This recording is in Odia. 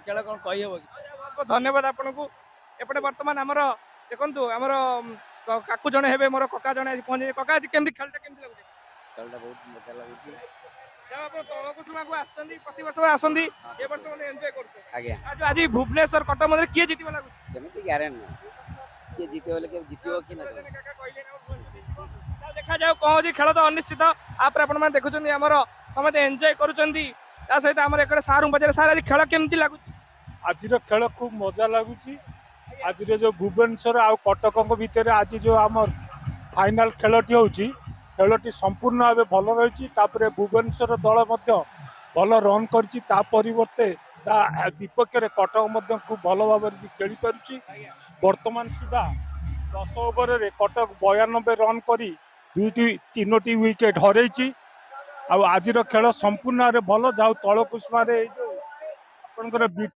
ଖେଳ କ'ଣ କହିହେବ କି? ବହୁତ ଧନ୍ୟବାଦ ଆପଣଙ୍କୁ। ଏପଟେ ବର୍ତ୍ତମାନ ଆମର ଦେଖନ୍ତୁ ଆମର କାକୁ ଜଣେ ହେବେ ମୋର କକା ଜଣେ ଆଜି ପହଞ୍ଚି କକା ଆଜି କେମିତି ଖେଳଟା କେମିତି ଲାଗୁଛି? ଖେଳଟା ବହୁତ ମଜା ଲାଗୁଛି। ଯାହା ଆପଣ ତଳକୁସୁମାକୁ ଆସିଛନ୍ତି ପ୍ରତିବର୍ଷ ଆସନ୍ତି ଏ ବର୍ଷ ମାନେ ଏନ୍ଜୟ କରୁଛନ୍ତି। ଆଜ୍ଞା ଆଜି ଭୁବନେଶ୍ୱର କଟକ ମଧ୍ୟରେ କିଏ ଜିତିବ ଲାଗୁଛି? ସେମିତି ଗ୍ୟାରେଣ୍ଟି ନାହିଁ କିଏ ଜିତିବ ବୋଲେ କିଏ ଜିତିବ କି ନା କଣ। ତାହେଲେ ଦେଖାଯାଉ କ'ଣ ହଉଛି ଖେଳ ତ ଅନିଶ୍ଚିତ। ଆପରେ ଆପଣମାନେ ଦେଖୁଛନ୍ତି ଆମର ସମସ୍ତେ ଏନ୍ଜୟ କରୁଛନ୍ତି। ତା ସହିତ ଆମର ଏକରେ ସାରଙ୍କୁ ପଚାରେ ସାର୍ ଆଜି ଖେଳ କେମିତି ଲାଗୁଛି? ଆଜିର ଖେଳ ଖୁବ୍ ମଜା ଲାଗୁଛି। ଆଜିର ଯୋଉ ଭୁବନେଶ୍ୱର ଆଉ କଟକଙ୍କ ଭିତରେ ଆଜି ଯୋଉ ଆମର ଫାଇନାଲ ଖେଳଟି ହେଉଛି, ଖେଳଟି ସମ୍ପୂର୍ଣ୍ଣ ଭାବେ ଭଲ ରହିଛି। ତାପରେ ଭୁବନେଶ୍ୱର ଦଳ ମଧ୍ୟ ଭଲ ରନ୍ କରିଛି, ତା ପରିବର୍ତ୍ତେ ତା ବିପକ୍ଷରେ କଟକ ମଧ୍ୟ ଖୁବ୍ ଭଲ ଭାବରେ ବି ଖେଳିପାରୁଛି। ବର୍ତ୍ତମାନ ସୁଦ୍ଧା 10 ଓଭରରେ କଟକ 92 ରନ୍ କରି 3ଟି ୱିକେଟ୍ ହରେଇଛି। ଆଉ ଆଜିର ଖେଳ ସମ୍ପୂର୍ଣ୍ଣ ଭାବେ ଭଲ। ଯାଉ ତଳକୁସୁମାରେ ଏଇ ଯୋଉ ଆପଣଙ୍କର